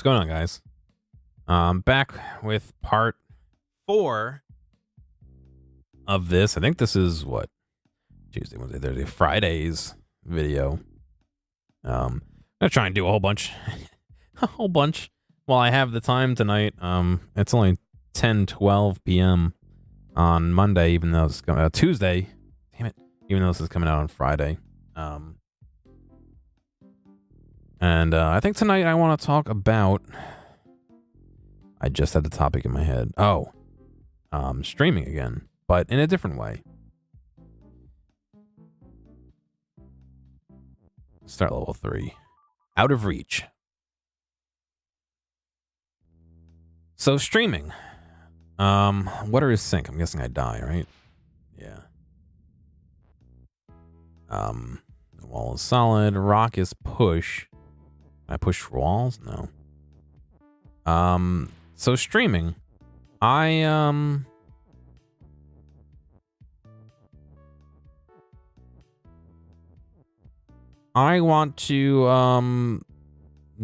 going on, guys? Back with part 4 of this. I think this is what? Tuesday, Wednesday, Thursday, Friday's video. I'm gonna try and do a whole bunch. a whole bunch while I have the time tonight. It's only 10:12 p.m. on Monday, even though it's Tuesday. Damn it. Even though this is coming out on Friday. And I think tonight I want to talk about... I just had the topic in my head. Streaming again, but in a different way. Start level 3. Out of reach. So streaming. Water is sink. I'm guessing I die, right? Yeah. The wall is solid. Rock is push. I push walls? No. So streaming. I want to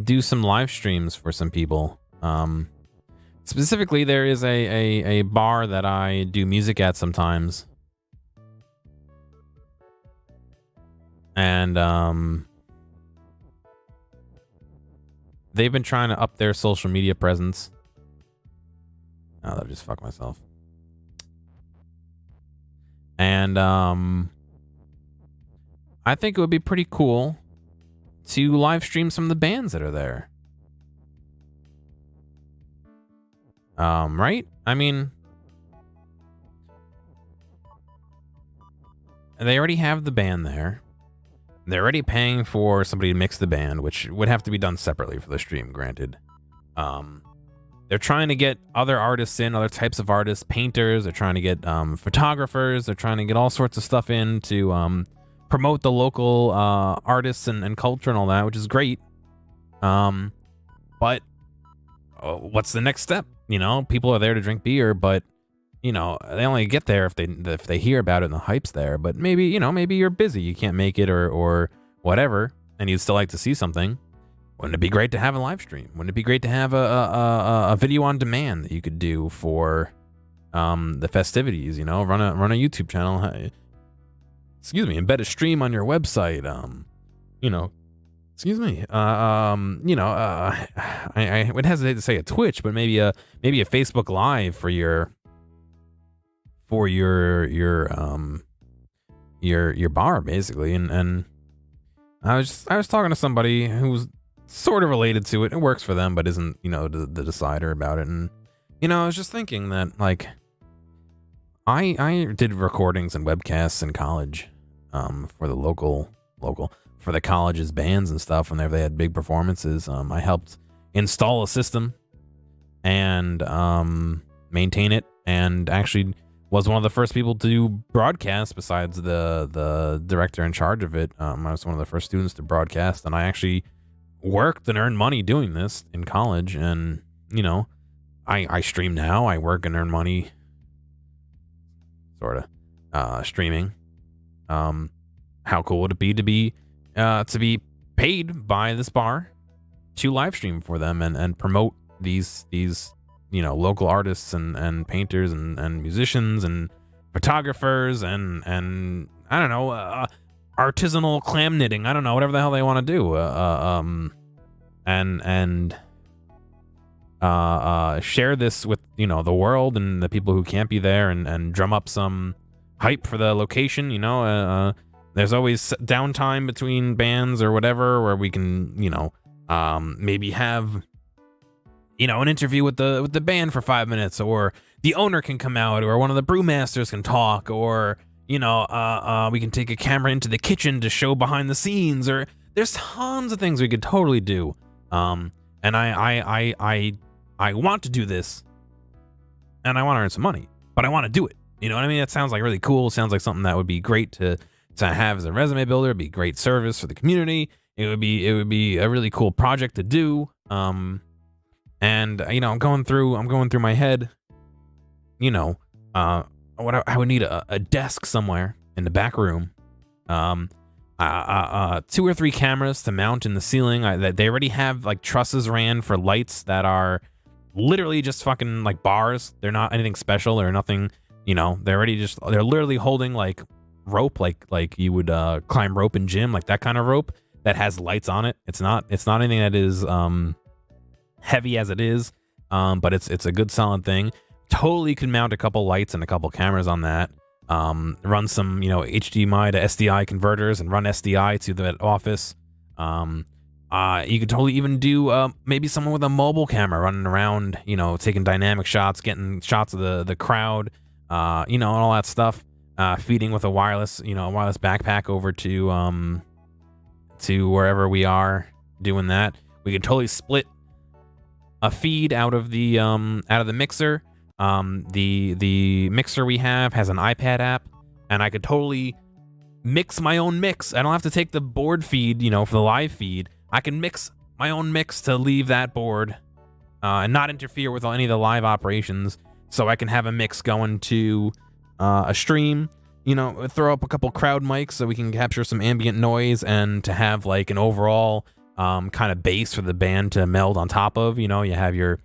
do some live streams for some people. Specifically, there is a bar that I do music at sometimes. And they've been trying to up their social media presence. Oh, that'll just fuck myself. And I think it would be pretty cool to live stream some of the bands that are there. Right? I mean, they already have the band there. They're already paying for somebody to mix the band, which would have to be done separately for the stream, granted. They're trying to get other artists in, other types of artists, painters. They're trying to get photographers. They're trying to get all sorts of stuff in to promote the local artists and culture and all that, which is great. But what's the next step? You know, people are there to drink beer, but you know, they only get there if they hear about it and the hype's there. But maybe, you know, maybe you're busy, you can't make it or whatever, and you'd still like to see something. Wouldn't it be great to have a live stream? Wouldn't it be great to have a video on demand that you could do for the festivities? You know, run a YouTube channel. Excuse me, embed a stream on your website. You know, excuse me. I would hesitate to say a Twitch, but maybe a Facebook Live for your bar, basically. And I was talking to somebody who's sort of related to it. It works for them, but isn't, you know, the decider about it. And, you know, I was just thinking that, like, I did recordings and webcasts in college, for the local, for the college's bands and stuff whenever they had big performances. I helped install a system and, maintain it, and actually was one of the first people to do broadcast besides the director in charge of it. I was one of the first students to broadcast, and I actually worked and earned money doing this in college. And, you know, I stream now. I work and earn money, sort of, streaming. How cool would it be to be paid by this bar to live stream for them and promote these you know, local artists and painters and musicians and photographers and I don't know, artisanal clam knitting. I don't know, whatever the hell they want to do. Share this with, you know, the world and the people who can't be there, and drum up some hype for the location. You know, there's always downtime between bands or whatever where we can, you know, maybe have, you know, an interview with the band for 5 minutes, or the owner can come out, or one of the brewmasters can talk, or, you know, we can take a camera into the kitchen to show behind the scenes, or there's tons of things we could totally do. And I want to do this, and I want to earn some money, but I want to do it. You know what I mean? It sounds like really cool. It sounds like something that would be great to have as a resume builder. It'd be great service for the community. It would be a really cool project to do. And you know, I'm going through my head, you know, what I would need a desk somewhere in the back room. 2 or 3 cameras to mount in the ceiling. They already have like trusses ran for lights that are literally just fucking like bars. They're not anything special. They're nothing, they're literally holding like rope, like you would climb rope in gym, like that kind of rope that has lights on it. It's not anything that is heavy as it is, but it's a good solid thing. Totally could mount a couple lights and a couple cameras on that. Run some, HDMI to SDI converters and run SDI to the office. You could totally even do maybe someone with a mobile camera running around, taking dynamic shots, getting shots of the crowd, and all that stuff. Feeding with a wireless backpack over to wherever we are doing that. We could totally split a feed out of the mixer. The mixer we have has an iPad app, and I could totally mix my own mix. I don't have to take the board feed, for the live feed. I can mix my own mix to leave that board and not interfere with any of the live operations, so I can have a mix going to a stream, throw up a couple crowd mics so we can capture some ambient noise, and to have like an overall kind of bass for the band to meld on top of. You have your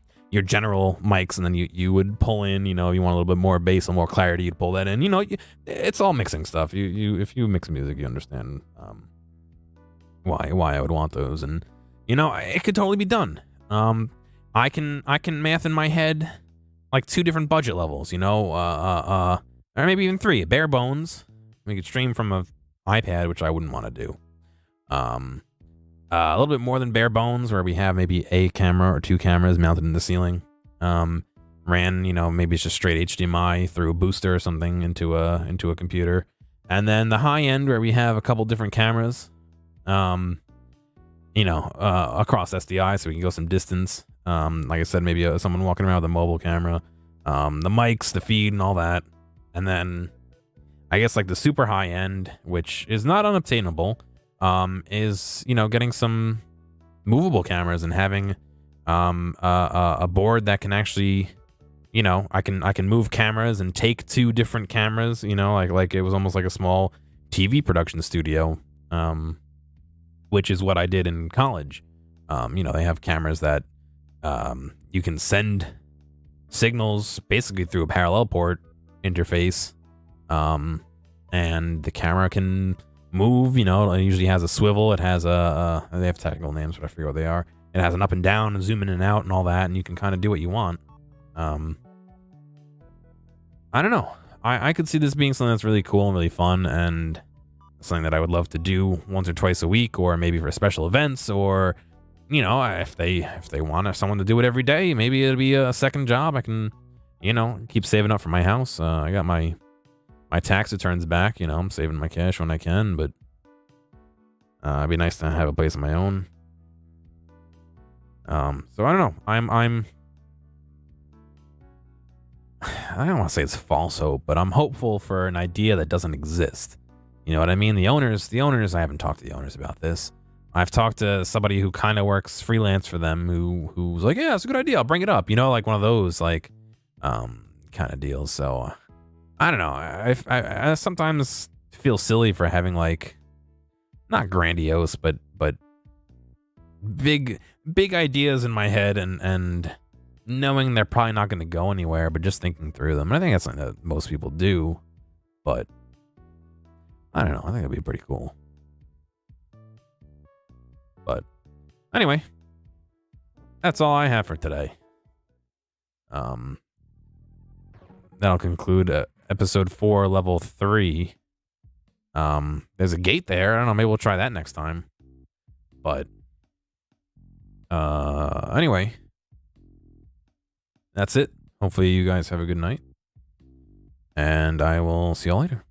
general mics, and then you would pull in, you want a little bit more bass and more clarity, you'd pull that in. It's all mixing stuff. If you mix music, you understand why I would want those, and it could totally be done. I can math in my head like 2 different budget levels, or maybe even 3. Bare bones, we could stream from a iPad, which I wouldn't want to do. A little bit more than bare bones, where we have maybe a camera or 2 cameras mounted in the ceiling. Ran, maybe it's just straight HDMI through a booster or something into a computer. And then the high end, where we have a couple different cameras, across SDI, so we can go some distance. Like I said, maybe someone walking around with a mobile camera, the mics, the feed, and all that. And then I guess like the super high end, which is not unobtainable, is getting some movable cameras and having a board that can actually, I can move cameras and take 2 different cameras, like it was almost like a small TV production studio, which is what I did in college. They have cameras that you can send signals basically through a parallel port interface, and the camera can move. It usually has a swivel. It has they have technical names, but I forget what they are. It has an up and down and zoom in and out and all that, and you can kind of do what you want. I don't know. I could see this being something that's really cool and really fun, and something that I would love to do once or twice a week, or maybe for special events, or if they want someone to do it every day, maybe it'll be a second job. I can keep saving up for my house. I got my tax returns back. I'm saving my cash when I can, but it'd be nice to have a place of my own. So I don't know. I don't want to say it's false hope, but I'm hopeful for an idea that doesn't exist. You know what I mean? The owners, I haven't talked to the owners about this. I've talked to somebody who kind of works freelance for them, who's like, yeah, it's a good idea, I'll bring it up. Like one of those kind of deals. So I don't know. I sometimes feel silly for having like not grandiose, but big ideas in my head, and knowing they're probably not going to go anywhere, but just thinking through them. And I think that's something that most people do, but I don't know. I think it'd be pretty cool. But anyway, that's all I have for today. That'll conclude episode 4, level 3. There's a gate there. I don't know. Maybe we'll try that next time. But anyway, that's it. Hopefully you guys have a good night, and I will see y'all later.